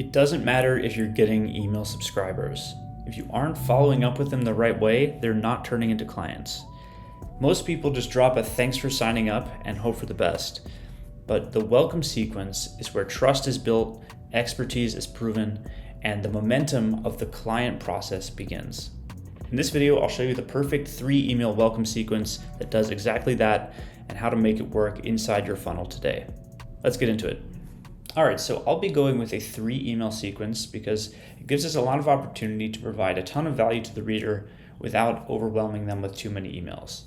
It doesn't matter if you're getting email subscribers. If you aren't following up with them the right way, they're not turning into clients. Most people just drop a thanks for signing up and hope for the best. But the welcome sequence is where trust is built, expertise is proven, and the momentum of the client process begins. In this video, I'll show you the perfect 3-email welcome sequence that does exactly that and how to make it work inside your funnel today. Let's get into it. All right, so I'll be going with a 3-email sequence because it gives us a lot of opportunity to provide a ton of value to the reader without overwhelming them with too many emails.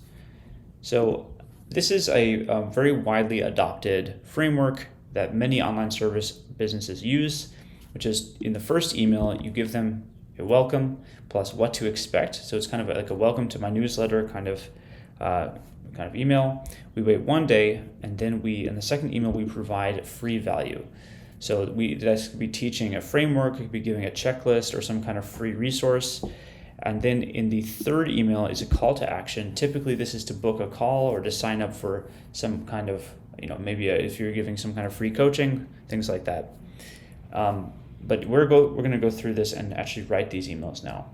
So this is a very widely adopted framework that many online service businesses use, which is in the first email, you give them a welcome plus what to expect. So it's kind of like a welcome to my newsletter kind of email. We wait one day, and then in the second email, we provide free value. So that could be teaching a framework, it could be giving a checklist or some kind of free resource. And then in the third email is a call to action. Typically, this is to book a call or to sign up for some kind of, maybe if you're giving some kind of free coaching, things like that. But we're going to go through this and actually write these emails now.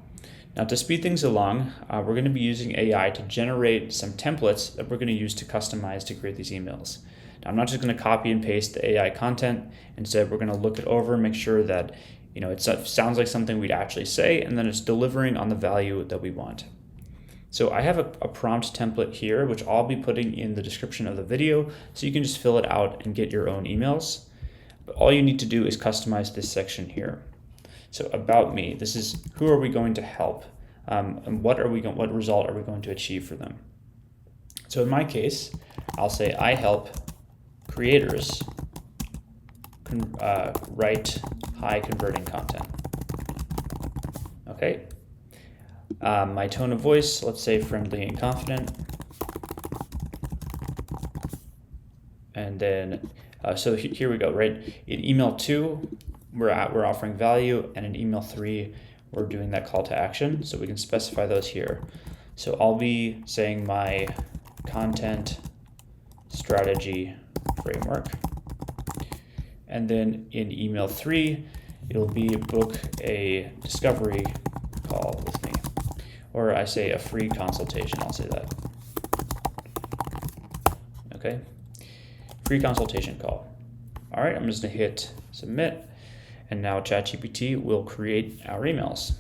Now, to speed things along, we're going to be using AI to generate some templates that we're going to use to customize to create these emails. Now, I'm not just going to copy and paste the AI content. Instead, we're going to look it over and make sure that it sounds like something we'd actually say, and then it's delivering on the value that we want. So I have a prompt template here, which I'll be putting in the description of the video, so you can just fill it out and get your own emails. But all you need to do is customize this section here. So about me, this is who are we going to help, and what result are we going to achieve for them? So in my case, I'll say I help creators write high converting content. Okay. My tone of voice, let's say friendly and confident. And then, so here we go, right? In email 2, we're offering value, and in email 3, we're doing that call to action. So we can specify those here. So I'll be saying my content strategy framework. And then in email 3, it'll be book a discovery call with me. Or I say a free consultation, I'll say that. Okay, free consultation call. All right, I'm just gonna hit submit. And now ChatGPT will create our emails.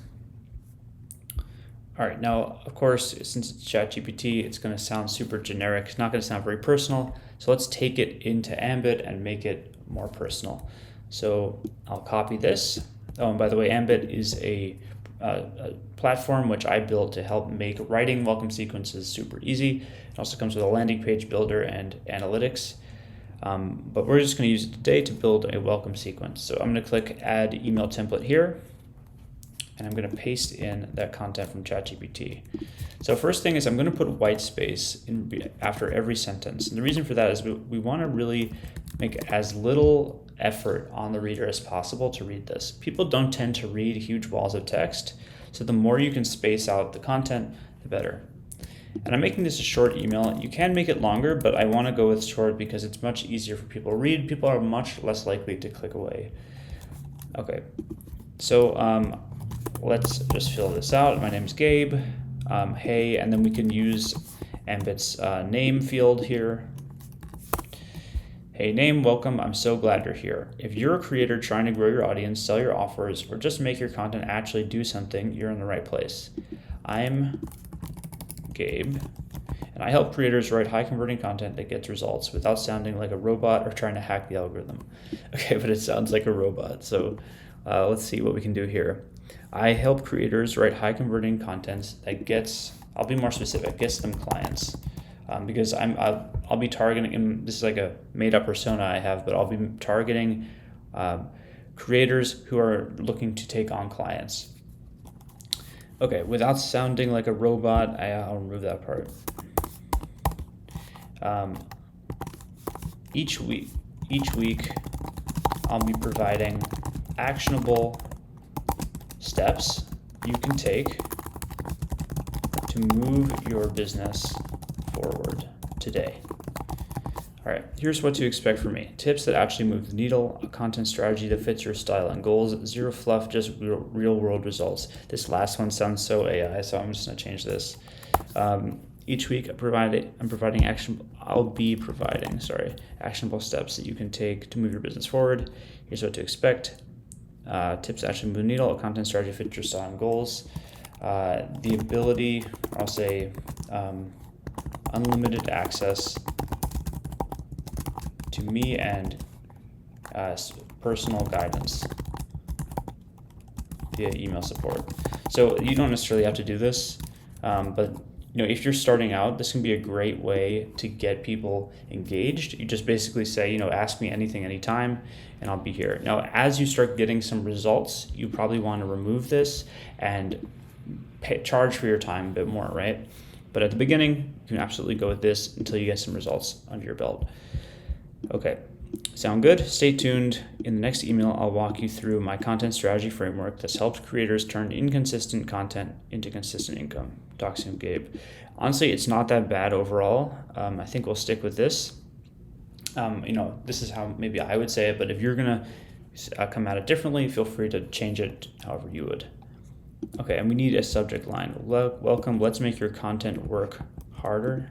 All right, now, of course, since it's ChatGPT, it's gonna sound super generic. It's not gonna sound very personal. So let's take it into Ambit and make it more personal. So I'll copy this. Oh, and by the way, Ambit is a platform which I built to help make writing welcome sequences super easy. It also comes with a landing page builder and analytics. But we're just going to use it today to build a welcome sequence. So I'm going to click add email template here, and I'm going to paste in that content from ChatGPT. So first thing is I'm going to put white space after every sentence. And the reason for that is we want to really make as little effort on the reader as possible to read this. People don't tend to read huge walls of text, so the more you can space out the content, the better. And I'm making this a short email. You can make it longer, but I want to go with short because it's much easier for people to read. People are much less likely to click away. Okay, so let's just fill this out. My name's Gabe. Hey, and then we can use Ambit's name field here. Hey name, welcome, I'm so glad you're here. If you're a creator trying to grow your audience, sell your offers, or just make your content actually do something, you're in the right place. I'm Gabe, and I help creators write high converting content that gets results without sounding like a robot or trying to hack the algorithm. Okay, but it sounds like a robot. So let's see what we can do here. I help creators write high converting content that I'll be more specific, gets them clients. Because I'll be targeting, this is like a made up persona I have, but I'll be targeting creators who are looking to take on clients. Okay, without sounding like a robot, I'll remove that part. Each week, I'll be providing actionable steps you can take to move your business forward today. All right, here's what to expect from me. Tips that actually move the needle, a content strategy that fits your style and goals, zero fluff, just real world results. This last one sounds so AI, so I'm just gonna change this. Each week I'll be providing actionable steps that you can take to move your business forward. Here's what to expect. Tips that actually move the needle, a content strategy that fits your style and goals. The ability, I'll say, unlimited access to me and personal guidance via email support. So you don't necessarily have to do this, but if you're starting out, this can be a great way to get people engaged. You just basically say, ask me anything, anytime, and I'll be here. Now, as you start getting some results, you probably want to remove this and charge for your time a bit more, right? But at the beginning, you can absolutely go with this until you get some results under your belt. Okay, sound good? Stay tuned. In the next email, I'll walk you through my content strategy framework that's helped creators turn inconsistent content into consistent income. Talk soon, Gabe. Honestly, it's not that bad overall. I think we'll stick with this. This is how maybe I would say it, but if you're gonna come at it differently, feel free to change it however you would. Okay, and we need a subject line. Welcome, let's make your content work harder.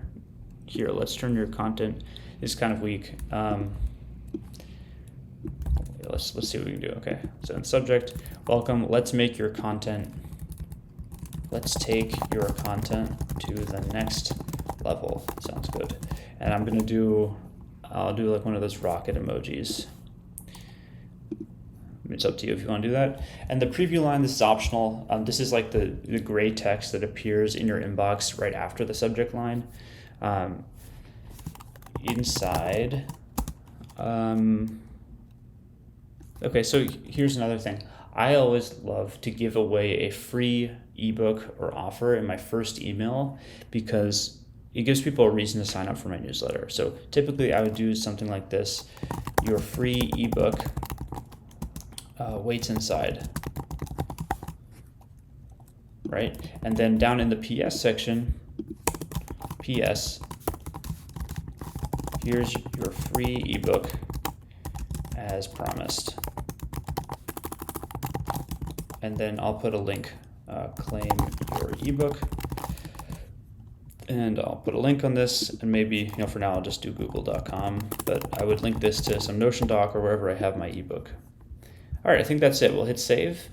Here, let's turn your content. It's kind of weak. Let's see what we can do. Okay, so in subject, welcome, let's take your content to the next level. Sounds good. And I'll do like one of those rocket emojis. It's up to you if you want to do that. And the preview line, this is optional. This is like the gray text that appears in your inbox right after the subject line. Inside. Okay, so here's another thing. I always love to give away a free ebook or offer in my first email because it gives people a reason to sign up for my newsletter. So typically I would do something like this. Your free ebook waits inside, right? And then down in the PS section, PS, here's your free ebook as promised. And then I'll put a link, claim your ebook. And I'll put a link on this, and maybe, for now I'll just do google.com, but I would link this to some Notion doc or wherever I have my ebook. All right, I think that's it. We'll hit save.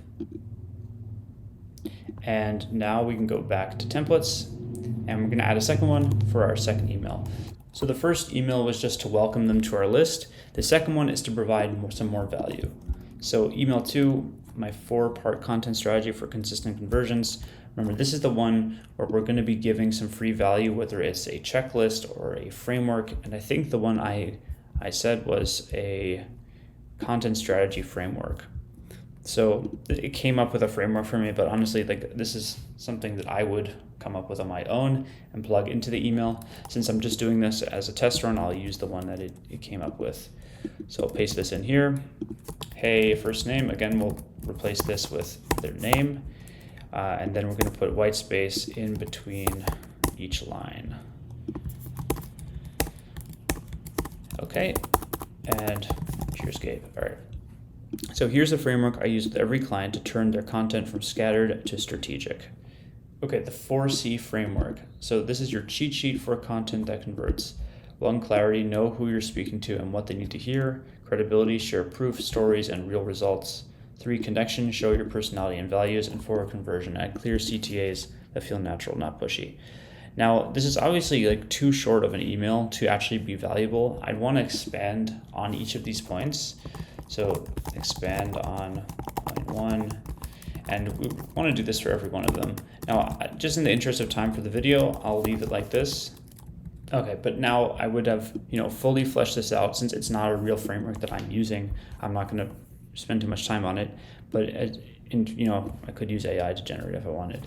And now we can go back to templates, and we're gonna add a second one for our second email. So the first email was just to welcome them to our list. The second one is to provide some more value. So email 2, my 4-part content strategy for consistent conversions. Remember, this is the one where we're going to be giving some free value, whether it's a checklist or a framework. And I think the one I said was a content strategy framework. So it came up with a framework for me, but honestly, this is something that I would come up with on my own and plug into the email. Since I'm just doing this as a test run, I'll use the one that it came up with. So I'll paste this in here. Hey, first name. Again, we'll replace this with their name. And then we're going to put white space in between each line. Okay, and cheers, Gabe. All right. So here's the framework I use with every client to turn their content from scattered to strategic. Okay, the 4C framework. So this is your cheat sheet for content that converts. 1, clarity, know who you're speaking to and what they need to hear. Credibility, share proof, stories, and real results. 3, connection, show your personality and values. And 4, conversion, add clear CTAs that feel natural, not pushy. Now, this is obviously too short of an email to actually be valuable. I'd want to expand on each of these points. So expand on point 1, and we want to do this for every one of them. Now, just in the interest of time for the video, I'll leave it like this. Okay, but now I would have, fully fleshed this out. Since it's not a real framework that I'm using, I'm not going to spend too much time on it. But I could use AI to generate if I wanted.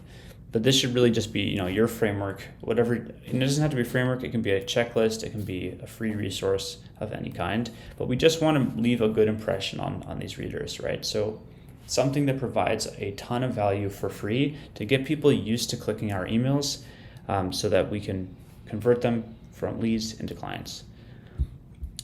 But this should really just be, your framework, whatever. And it doesn't have to be a framework. It can be a checklist. It can be a free resource of any kind. But we just want to leave a good impression on these readers, right? So something that provides a ton of value for free to get people used to clicking our emails so that we can convert them from leads into clients.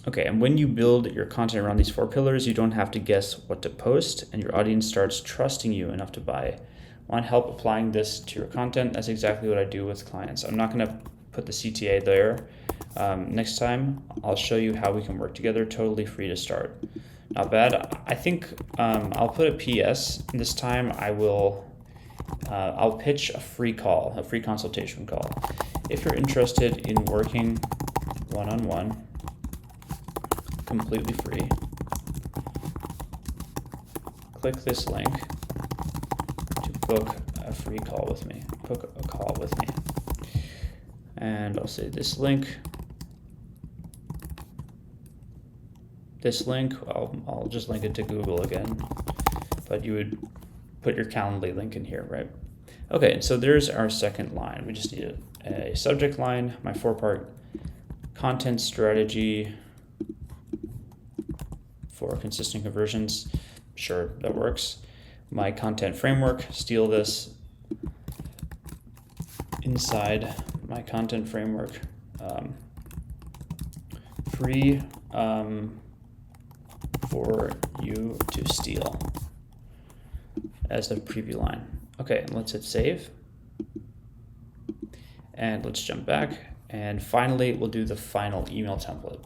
Okay, and when you build your content around these 4 pillars, you don't have to guess what to post, and your audience starts trusting you enough to buy. Want help applying this to your content? That's exactly what I do with clients. I'm not going to put the CTA there. Next time, I'll show you how we can work together, totally free to start. Not bad. I think I'll put a PS. This time I'll pitch a free call, a free consultation call. If you're interested in working one-on-one, completely free, click this link to book a free call with me. Book a call with me. And I'll say this link. This link, I'll just link it to Google again, but you would put your Calendly link in here, right? Okay, so there's our second line. We just need a subject line, my 4-part content strategy for consistent conversions. Sure, that works. My content framework, steal this inside my content framework. Free for you to steal as the preview line. Okay, let's hit save. And let's jump back. And finally, we'll do the final email template.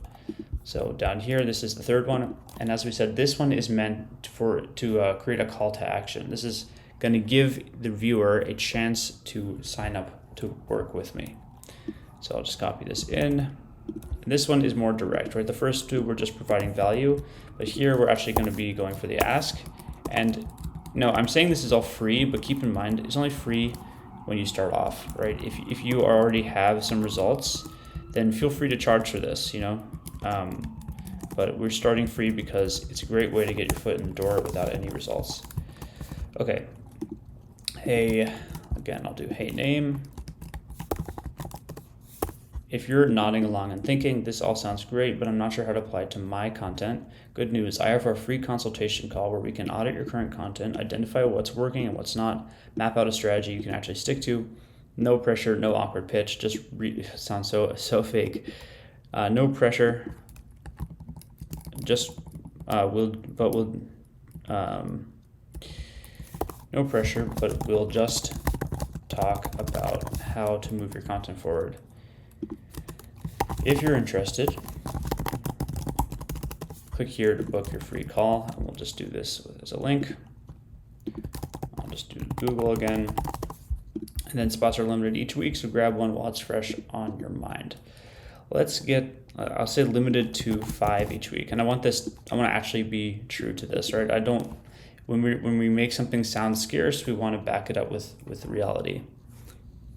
So down here, this is the third one. And as we said, this one is meant to create a call to action. This is going to give the viewer a chance to sign up to work with me. So I'll just copy this in. This one is more direct, right? The first two, we're just providing value, but here we're actually going to be going for the ask. And no, I'm saying this is all free, but keep in mind, it's only free when you start off, right? If you already have some results, then feel free to charge for this, you know? But we're starting free because it's a great way to get your foot in the door without any results. Okay. Hey, again, I'll do hey name. If you're nodding along and thinking, this all sounds great, but I'm not sure how to apply it to my content, good news. I offer a free consultation call where we can audit your current content, identify what's working and what's not, map out a strategy you can actually stick to. No pressure, no awkward pitch. Just sounds so fake. No pressure. No pressure, but we'll just talk about how to move your content forward. If you're interested, click here to book your free call, and we'll just do this as a link. I'll just do Google again. And then spots are limited each week, so grab one while it's fresh on your mind. Let's get, I'll say limited to 5 each week. And I want to actually be true to this, right? When we make something sound scarce, we want to back it up with reality.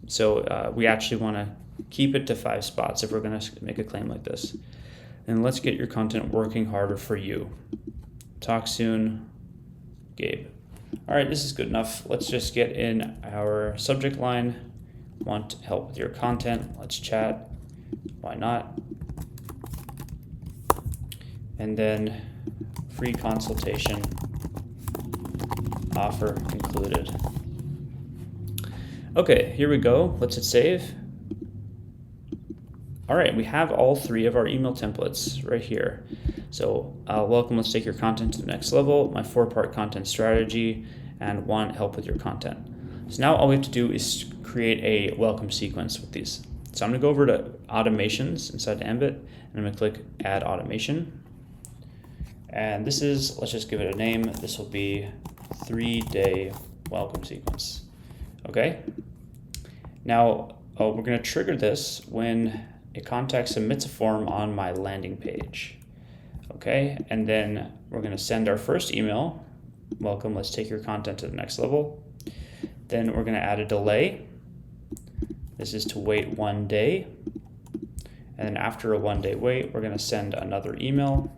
So we actually want to keep it to 5 spots if we're going to make a claim like this. And let's get your content working harder for you. Talk soon, Gabe. All right, this is good enough. Let's just get in our subject line. Want help with your content? Let's chat. Why not? And then free consultation offer included. Okay, here we go. Let's hit save. All right, we have all 3 of our email templates right here. So welcome, let's take your content to the next level, my 4-part content strategy, and want help with your content. So now all we have to do is create a welcome sequence with these. So I'm gonna go over to automations inside Ambit, and I'm gonna click add automation. And this is, let's just give it a name. This will be 3-day welcome sequence, okay? Now, we're gonna trigger this when a contact submits a form on my landing page. Okay, and then we're gonna send our first email, welcome, let's take your content to the next level. Then we're gonna add a delay. This is to wait 1 day. And then after a 1-day wait, we're gonna send another email.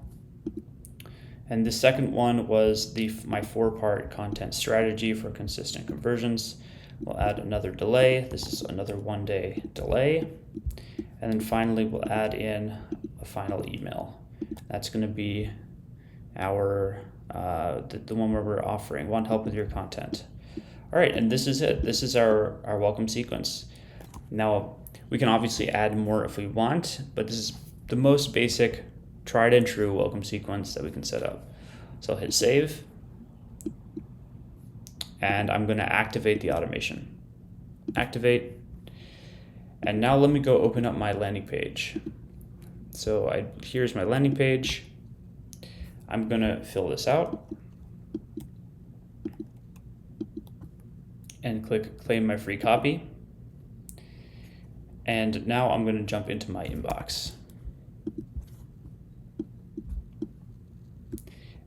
And the second one was my 4-part content strategy for consistent conversions. We'll add another delay. This is another 1-day delay. And then finally, we'll add in a final email. That's going to be our the one where we're offering want help with your content. All right, and this is it. This is our welcome sequence. Now, we can obviously add more if we want, but this is the most basic tried and true welcome sequence that we can set up. So I'll hit save, and I'm going to activate the automation. Activate, and now let me go open up my landing page. So here's my landing page. I'm going to fill this out and click claim my free copy. And now I'm going to jump into my inbox.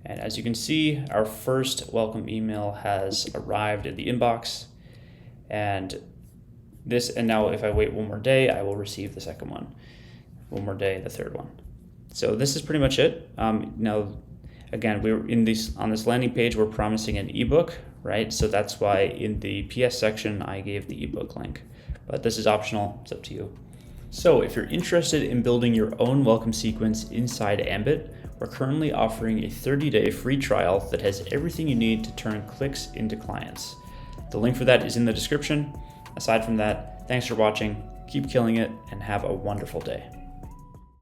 And as you can see, our first welcome email has arrived in the inbox. And now if I wait one more day, I will receive the second one. One more day, the third one. So this is pretty much it. Now, again, on this landing page, we're promising an ebook, right? So that's why in the PS section, I gave the ebook link. But this is optional, it's up to you. So if you're interested in building your own welcome sequence inside Ambit, we're currently offering a 30-day free trial that has everything you need to turn clicks into clients. The link for that is in the description. Aside from that, thanks for watching, keep killing it, and have a wonderful day.